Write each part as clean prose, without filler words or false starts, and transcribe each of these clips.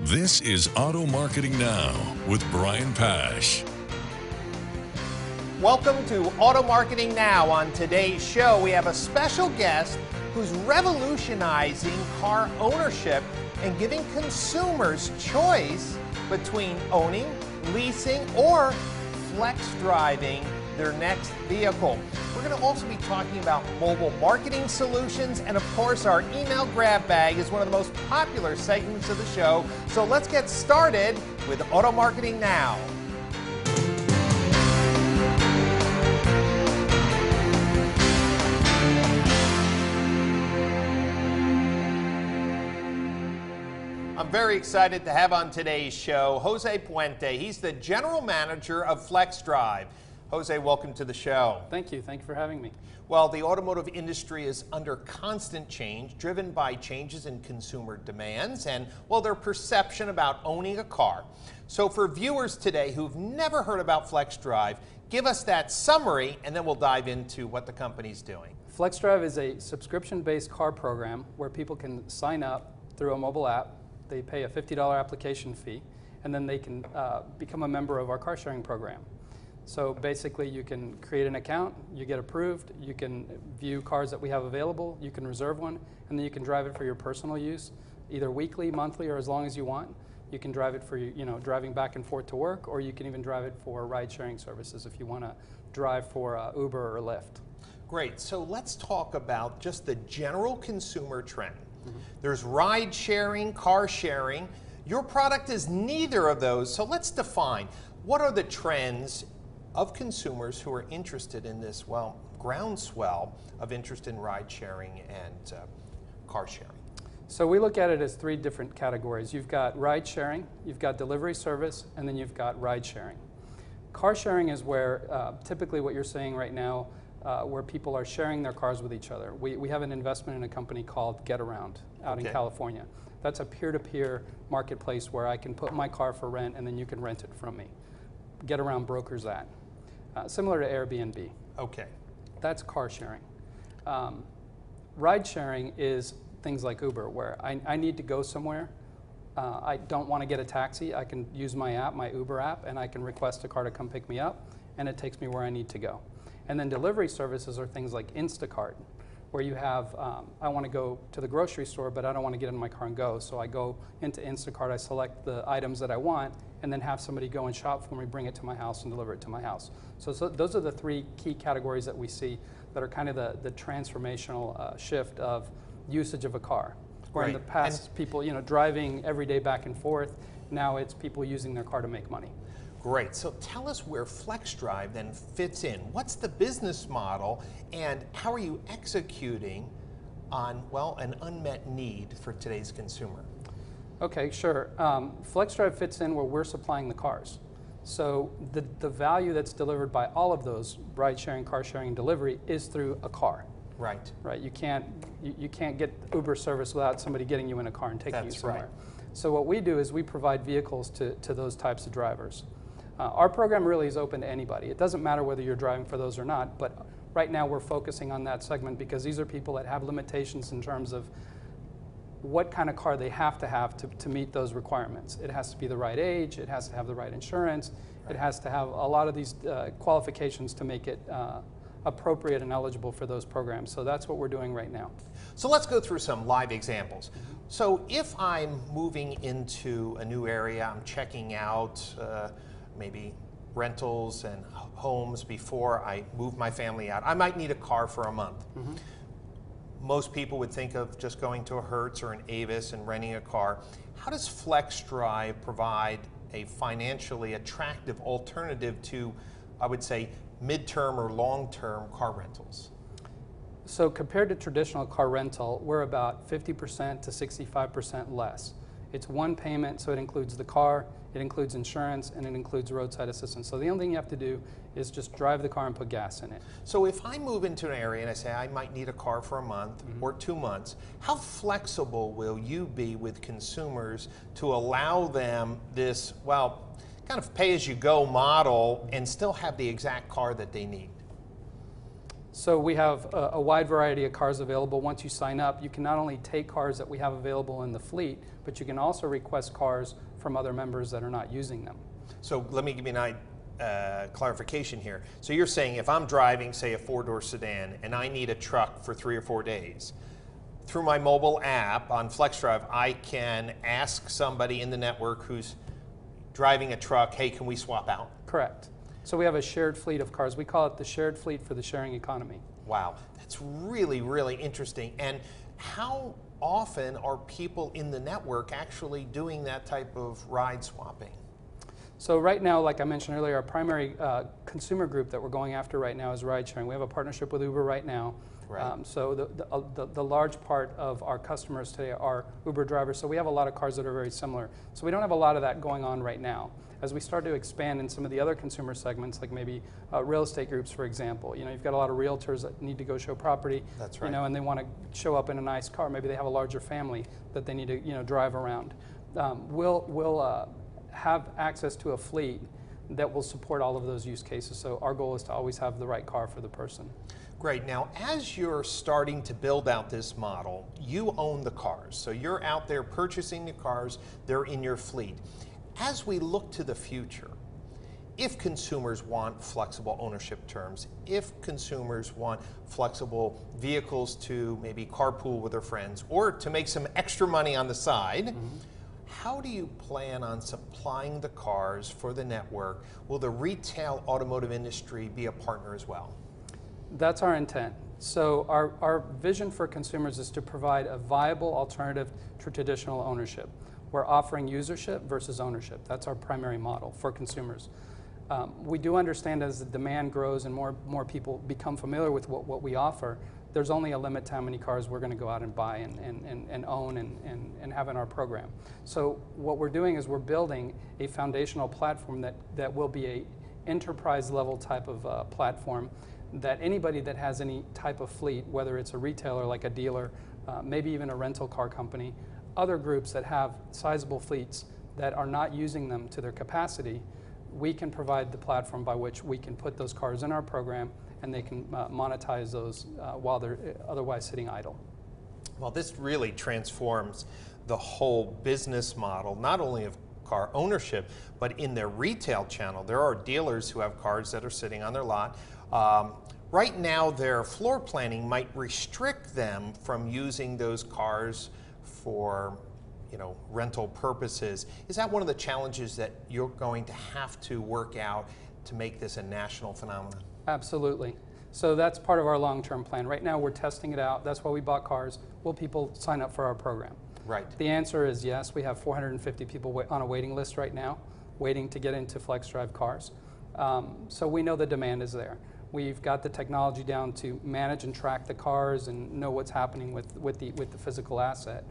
This is Auto Marketing Now with Brian Pasch. Welcome to Auto Marketing Now. On today's show, we have a special guest who's revolutionizing car ownership and giving consumers choice between owning, leasing, or flex driving their next vehicle. We're going to also be talking about mobile marketing solutions, and of course our email grab bag is one of the most popular segments of the show. So let's get started with Auto Marketing Now. I'm very excited to have on today's show Jose Puente. He's the general manager of FlexDrive. Jose, welcome to the show. Thank you. Thank you for having me. Well, the automotive industry is under constant change, driven by changes in consumer demands and, well, their perception about owning a car. So for viewers today who've never heard about FlexDrive, give us that summary and then we'll dive into what the company's doing. FlexDrive is a subscription-based car program where people can sign up through a mobile app. They pay a $50 application fee, and then they can become a member of our car sharing program. So basically you can create an account, you get approved, you can view cars that we have available, you can reserve one, and then you can drive it for your personal use, either weekly, monthly, or as long as you want. You can drive it for driving back and forth to work, or you can even drive it for ride sharing services if you want to drive for Uber or Lyft. Great. So let's talk about just the general consumer trend. There's ride sharing, car sharing. Your product is neither of those, so let's define what are the trends of consumers who are interested in this, well, groundswell of interest in ride sharing and car sharing. So we look at it as three different categories. You've got ride sharing, you've got delivery service, and then you've got ride sharing. Car sharing is where typically what you're saying right now, where people are sharing their cars with each other. We have an investment in a company called Getaround out in California. That's a peer-to-peer marketplace where I can put my car for rent and then you can rent it from me. Getaround brokers that. Similar to Airbnb. Okay. That's car sharing. Ride sharing is things like Uber, where I need to go somewhere. I don't want to get a taxi. I can use my app, my Uber app, and I can request a car to come pick me up, and it takes me where I need to go. And then delivery services are things like Instacart, where you have, I want to go to the grocery store, but I don't want to get in my car and go. So I go into Instacart, I select the items that I want, and then have somebody go and shop for me, bring it to my house, and deliver it to my house. So those are the three key categories that we see that are kind of the transformational shift of usage of a car. Where in the past, people driving every day back and forth, now it's people using their car to make money. Great. So tell us where FlexDrive then fits in. What's the business model and how are you executing on, well, an unmet need for today's consumer? Okay, sure. FlexDrive fits in where we're supplying the cars. So the value that's delivered by all of those, ride sharing, car sharing, and delivery, is through a car. Right. Right. You can't get Uber service without somebody getting you in a car and taking you somewhere. Right. So what we do is we provide vehicles to those types of drivers. Our program really is open to anybody. It doesn't matter whether you're driving for those or not, but right now we're focusing on that segment because these are people that have limitations in terms of what kind of car they have to meet those requirements. It has to be the right age, it has to have the right insurance, it has to have a lot of these qualifications to make it appropriate and eligible for those programs. So that's what we're doing right now. So let's go through some live examples. So if I'm moving into a new area, I'm checking out maybe rentals and homes before I move my family out. I might need a car for a month. Most people would think of just going to a Hertz or an Avis and renting a car. How does FlexDrive provide a financially attractive alternative to, I would say, midterm or long-term car rentals? So compared to traditional car rental, we're about 50% to 65% less. It's one payment, so it includes the car, it includes insurance, and it includes roadside assistance. So the only thing you have to do is just drive the car and put gas in it. So if I move into an area and I say I might need a car for a month or 2 months, how flexible will you be with consumers to allow them this, well, kind of pay-as-you-go model and still have the exact car that they need? So we have a wide variety of cars available. Once you sign up, you can not only take cars that we have available in the fleet, but you can also request cars from other members that are not using them. So let me give you an clarification here. So you're saying if I'm driving, say, a 4-door sedan, and I need a truck for 3 or 4 days, through my mobile app on FlexDrive, I can ask somebody in the network who's driving a truck, hey, can we swap out? Correct. So we have a shared fleet of cars. We call it the shared fleet for the sharing economy. Wow, that's really, really interesting. And how often are people in the network actually doing that type of ride swapping? So right now, like I mentioned earlier, our primary consumer group that we're going after right now is ride sharing. We have a partnership with Uber right now. Right. So the large part of our customers today are Uber drivers. So we have a lot of cars that are very similar. So we don't have a lot of that going on right now. As we start to expand in some of the other consumer segments, like maybe real estate groups, for example, you've got a lot of realtors that need to go show property. That's right. And they want to show up in a nice car. Maybe they have a larger family that they need to drive around. We'll have access to a fleet that will support all of those use cases. So our goal is to always have the right car for the person. Great. Now, as you're starting to build out this model, you own the cars. So you're out there purchasing the cars, they're in your fleet. As we look to the future, if consumers want flexible ownership terms, if consumers want flexible vehicles to maybe carpool with their friends or to make some extra money on the side, how do you plan on supplying the cars for the network? Will the retail automotive industry be a partner as well? That's our intent. So our vision for consumers is to provide a viable alternative to traditional ownership. We're offering usership versus ownership. That's our primary model for consumers. We do understand as the demand grows and more people become familiar with what we offer, there's only a limit to how many cars we're going to go out and buy and own and have in our program. So what we're doing is we're building a foundational platform that will be a enterprise level type of platform that anybody that has any type of fleet, whether it's a retailer like a dealer, maybe even a rental car company, other groups that have sizable fleets that are not using them to their capacity, we can provide the platform by which we can put those cars in our program and they can monetize those while they're otherwise sitting idle. Well, this really transforms the whole business model, not only of car ownership, but in their retail channel. There are dealers who have cars that are sitting on their lot. Right now, their floor planning might restrict them from using those cars for rental purposes. Is that one of the challenges that you're going to have to work out to make this a national phenomenon? Absolutely. So that's part of our long-term plan. Right now we're testing it out. That's why we bought cars. Will people sign up for our program? Right. The answer is yes. We have 450 people on a waiting list right now, waiting to get into FlexDrive cars. So we know the demand is there. We've got the technology down to manage and track the cars and know what's happening with the physical asset.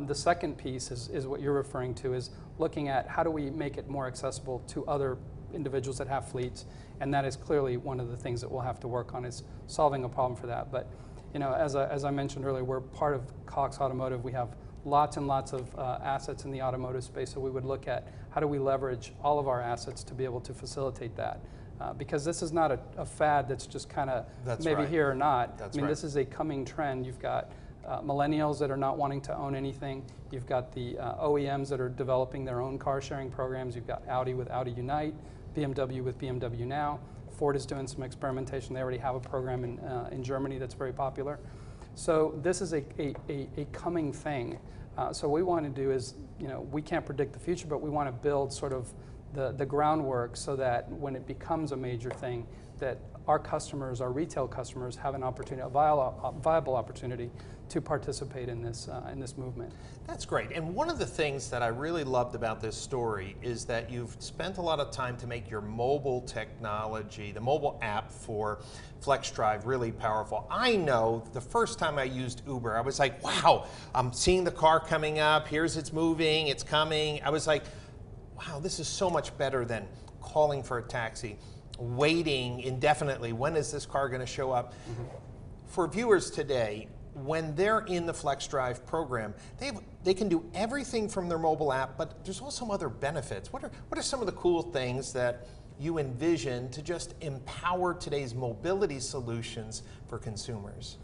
The second piece is what you're referring to, is looking at how do we make it more accessible to other individuals that have fleets, and that is clearly one of the things that we'll have to work on, is solving a problem for that. But as I mentioned earlier, we're part of Cox Automotive. We have lots and lots of assets in the automotive space, so we would look at how do we leverage all of our assets to be able to facilitate that. Because this is not a fad that's just kind of maybe right. Here or not. That's I mean, right. This is a coming trend. You've got millennials that are not wanting to own anything. You've got the OEMs that are developing their own car sharing programs. You've got Audi with Audi Unite, BMW with BMW Now. Ford is doing some experimentation. They already have a program in Germany that's very popular. So this is a coming thing. So what we want to do is, we can't predict the future, but we want to build sort of the groundwork so that when it becomes a major thing, that our customers, our retail customers, have an opportunity, a viable opportunity to participate in this movement. That's great. And one of the things that I really loved about this story is that you've spent a lot of time to make your mobile technology, the mobile app for FlexDrive, really powerful. I know the first time I used Uber, I was like, wow, I'm seeing the car coming up, it's moving, it's coming. I was like, wow, this is so much better than calling for a taxi, waiting indefinitely. When is this car going to show up? Mm-hmm. For viewers today, when they're in the FlexDrive program, they can do everything from their mobile app, but there's also some other benefits. What are some of the cool things that you envision to just empower today's mobility solutions for consumers?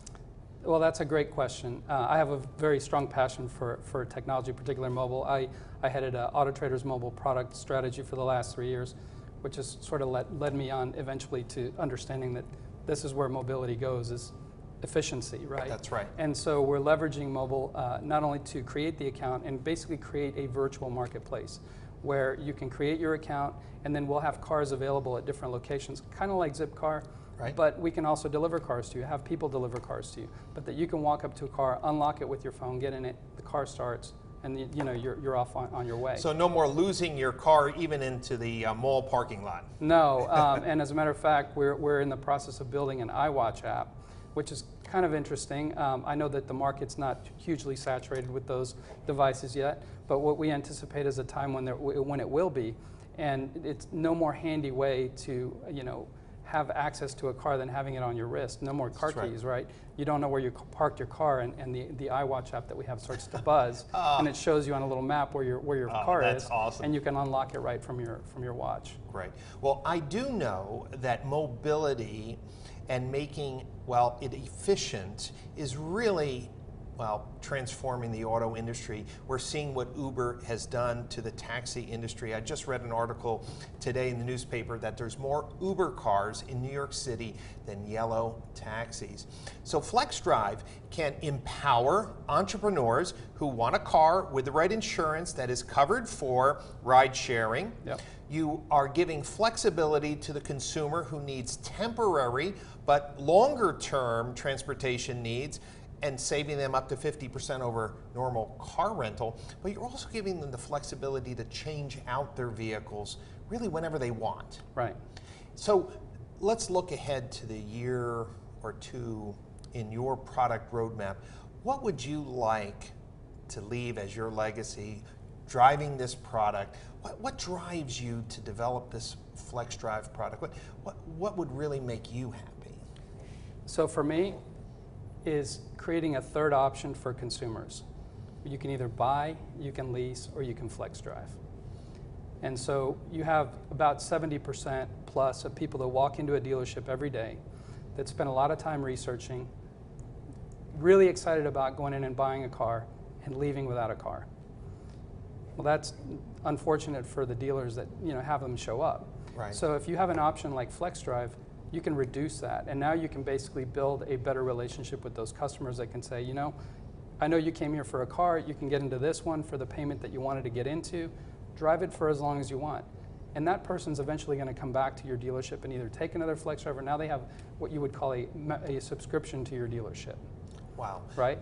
Well, that's a great question. I have a very strong passion for technology, particularly mobile. I headed Auto Trader's mobile product strategy for the last 3 years, which has sort of led me on eventually to understanding that this is where mobility goes, is efficiency, right? That's right. And so we're leveraging mobile not only to create the account and basically create a virtual marketplace where you can create your account and then we'll have cars available at different locations, kind of like Zipcar. Right. But we can also deliver cars to you, have people deliver cars to you, but that you can walk up to a car, unlock it with your phone, get in it, the car starts, and you're off on your way. So no more losing your car even into the mall parking lot. No, and as a matter of fact, we're in the process of building an iWatch app, which is kind of interesting. I know that the market's not hugely saturated with those devices yet, but what we anticipate is a time when it will be, and it's no more handy way to have access to a car than having it on your wrist. No more car keys, right? You don't know where you parked your car, and the iWatch app that we have starts to buzz, and it shows you on a little map where your car is, awesome. And you can unlock it right from your watch. Great. Well, I do know that mobility and making, it efficient is really, transforming the auto industry. We're seeing what Uber has done to the taxi industry. I just read an article today in the newspaper that there's more Uber cars in New York City than yellow taxis. So FlexDrive can empower entrepreneurs who want a car with the right insurance that is covered for ride sharing. Yep. You are giving flexibility to the consumer who needs temporary but longer term transportation needs, and saving them up to 50% over normal car rental, but you're also giving them the flexibility to change out their vehicles really whenever they want. Right. So let's look ahead to the year or two in your product roadmap. What would you like to leave as your legacy driving this product? What drives you to develop this FlexDrive product? What would really make you happy? So for me, is creating a third option for consumers. You can either buy, you can lease, or you can FlexDrive. And so you have about 70% plus of people that walk into a dealership every day that spend a lot of time researching, really excited about going in and buying a car and leaving without a car. Well, that's unfortunate for the dealers that have them show up. Right. So if you have an option like FlexDrive, you can reduce that, and now you can basically build a better relationship with those customers that can say, I know you came here for a car, you can get into this one for the payment that you wanted to get into, drive it for as long as you want. And that person's eventually going to come back to your dealership and either take another FlexDrive, or now they have what you would call a subscription to your dealership. Wow. Right?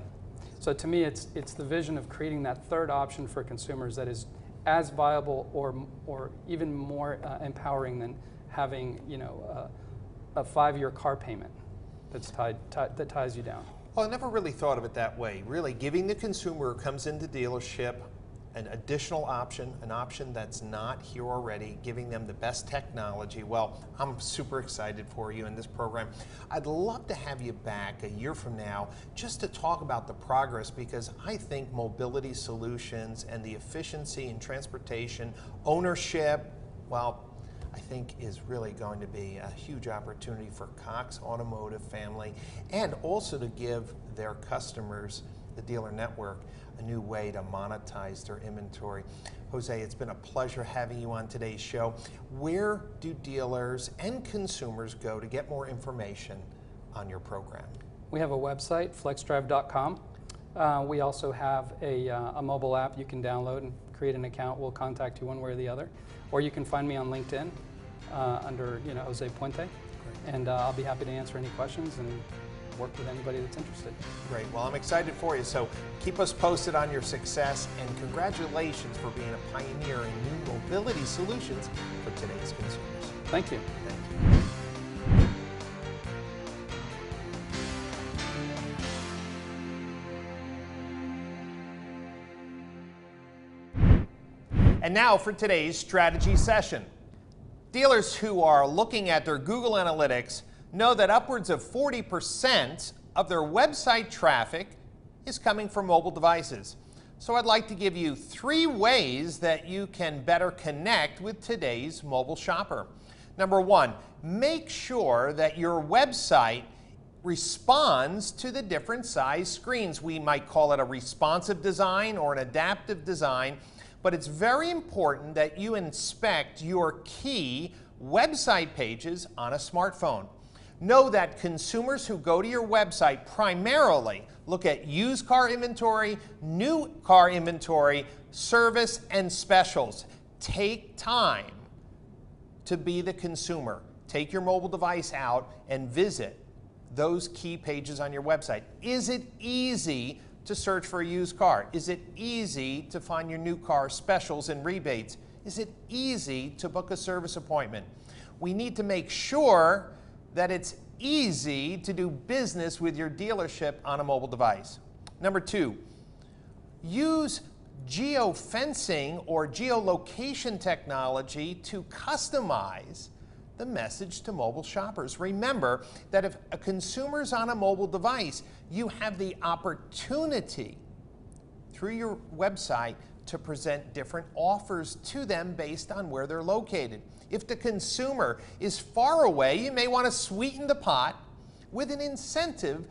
So to me, it's the vision of creating that third option for consumers that is as viable or even more empowering than having a 5-year car payment that ties you down. Well, I never really thought of it that way. Really giving the consumer who comes into dealership an additional option, an option that's not here already, giving them the best technology. Well, I'm super excited for you in this program. I'd love to have you back a year from now just to talk about the progress, because I think mobility solutions and the efficiency in transportation, ownership, I think is really going to be a huge opportunity for Cox Automotive family, and also to give their customers, the dealer network, a new way to monetize their inventory. Jose, it's been a pleasure having you on today's show. Where do dealers and consumers go to get more information on your program? We have a website, flexdrive.com. We also have a mobile app you can download and create an account. We'll contact you one way or the other. Or you can find me on LinkedIn under Jose Puente. And I'll be happy to answer any questions and work with anybody that's interested. Great. Well, I'm excited for you. So keep us posted on your success, and congratulations for being a pioneer in new mobility solutions for today's consumers. Thank you. Thank you. And now for today's strategy session. Dealers who are looking at their Google Analytics know that upwards of 40% of their website traffic is coming from mobile devices. So I'd like to give you 3 ways that you can better connect with today's mobile shopper. Number one, make sure that your website responds to the different size screens. We might call it a responsive design or an adaptive design, but it's very important that you inspect your key website pages on a smartphone. Know that consumers who go to your website primarily look at used car inventory, new car inventory, service, and specials. Take time to be the consumer. Take your mobile device out and visit those key pages on your website. Is it easy to search for a used car? Is it easy to find your new car specials and rebates? Is it easy to book a service appointment? We need to make sure that it's easy to do business with your dealership on a mobile device. Number two, use geofencing or geolocation technology to customize the message to mobile shoppers. Remember that if a consumer's on a mobile device, you have the opportunity through your website to present different offers to them based on where they're located. If the consumer is far away, you may want to sweeten the pot with an incentive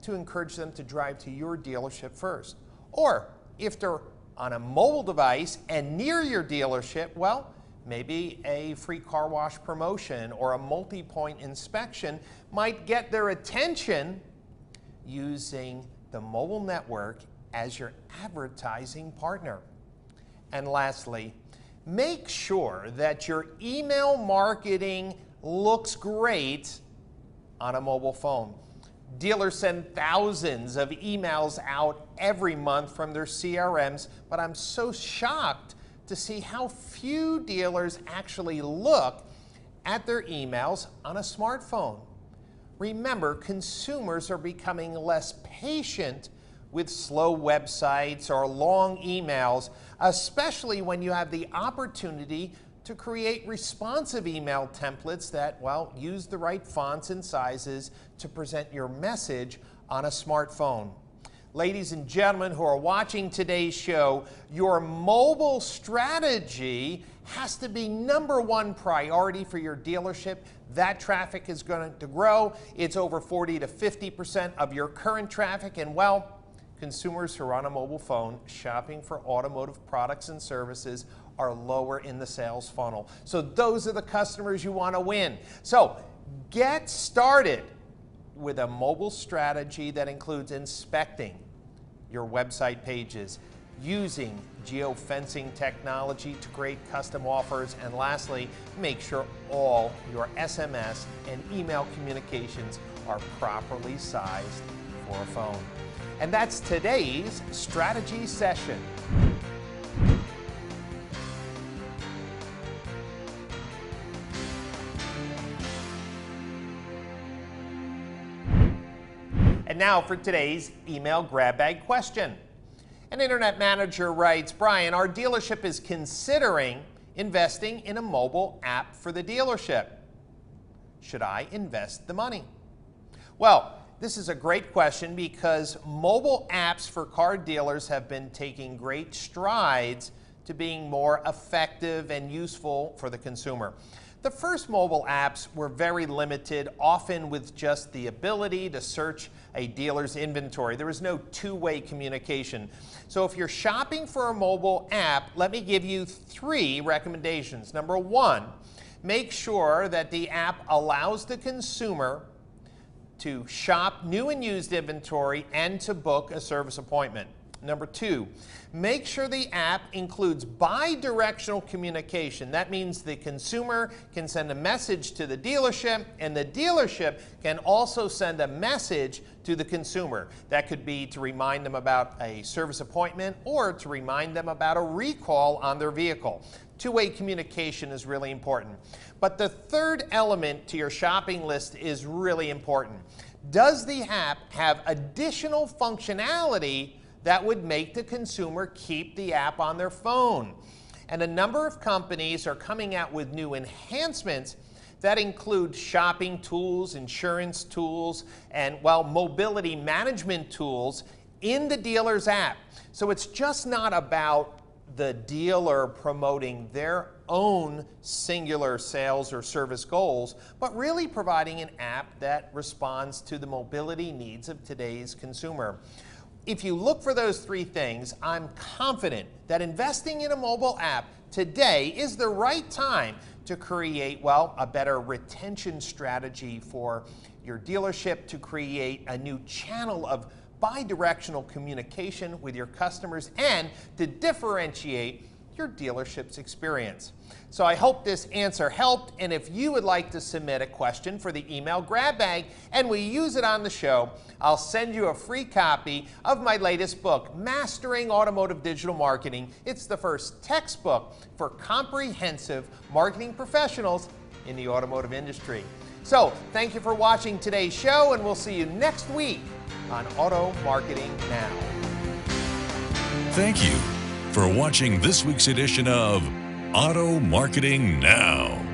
to encourage them to drive to your dealership first. Or if they're on a mobile device and near your dealership, well, maybe a free car wash promotion or a multi-point inspection might get their attention using the mobile network as your advertising partner. And lastly, make sure that your email marketing looks great on a mobile phone. Dealers send thousands of emails out every month from their CRMs, but I'm so shocked to see how few dealers actually look at their emails on a smartphone. Remember, consumers are becoming less patient with slow websites or long emails, especially when you have the opportunity to create responsive email templates that, well, use the right fonts and sizes to present your message on a smartphone. Ladies and gentlemen who are watching today's show, your mobile strategy has to be number one priority for your dealership. That traffic is going to grow. It's over 40 to 50% of your current traffic, and well, consumers who are on a mobile phone shopping for automotive products and services are lower in the sales funnel. So those are the customers you want to win. So get started with a mobile strategy that includes inspecting your website pages, using geofencing technology to create custom offers, and lastly, make sure all your SMS and email communications are properly sized for a phone. And that's today's strategy session. And now for today's email grab bag question. An internet manager writes, Brian, our dealership is considering investing in a mobile app for the dealership. Should I invest the money? Well, this is a great question because mobile apps for car dealers have been taking great strides to being more effective and useful for the consumer. The first mobile apps were very limited, often with just the ability to search a dealer's inventory. There was no two-way communication. So if you're shopping for a mobile app, let me give you 3 recommendations. Number 1, make sure that the app allows the consumer to shop new and used inventory and to book a service appointment. Number 2, make sure the app includes bi-directional communication. That means the consumer can send a message to the dealership, and the dealership can also send a message to the consumer. That could be to remind them about a service appointment or to remind them about a recall on their vehicle. Two-way communication is really important. But the third element to your shopping list is really important. Does the app have additional functionality that would make the consumer keep the app on their phone? And a number of companies are coming out with new enhancements that include shopping tools, insurance tools, and, well, mobility management tools in the dealer's app. So it's just not about the dealer promoting their own singular sales or service goals, but really providing an app that responds to the mobility needs of today's consumer. If you look for those three things, I'm confident that investing in a mobile app today is the right time to create, well, a better retention strategy for your dealership, to create a new channel of bi-directional communication with your customers, and to differentiate your dealership's experience. So I hope this answer helped, and if you would like to submit a question for the email grab bag and we use it on the show, I'll send you a free copy of my latest book, Mastering Automotive Digital Marketing. It's the first textbook for comprehensive marketing professionals in the automotive industry. So thank you for watching today's show, and we'll see you next week on Auto Marketing Now. Thank you for watching this week's edition of Auto Marketing Now.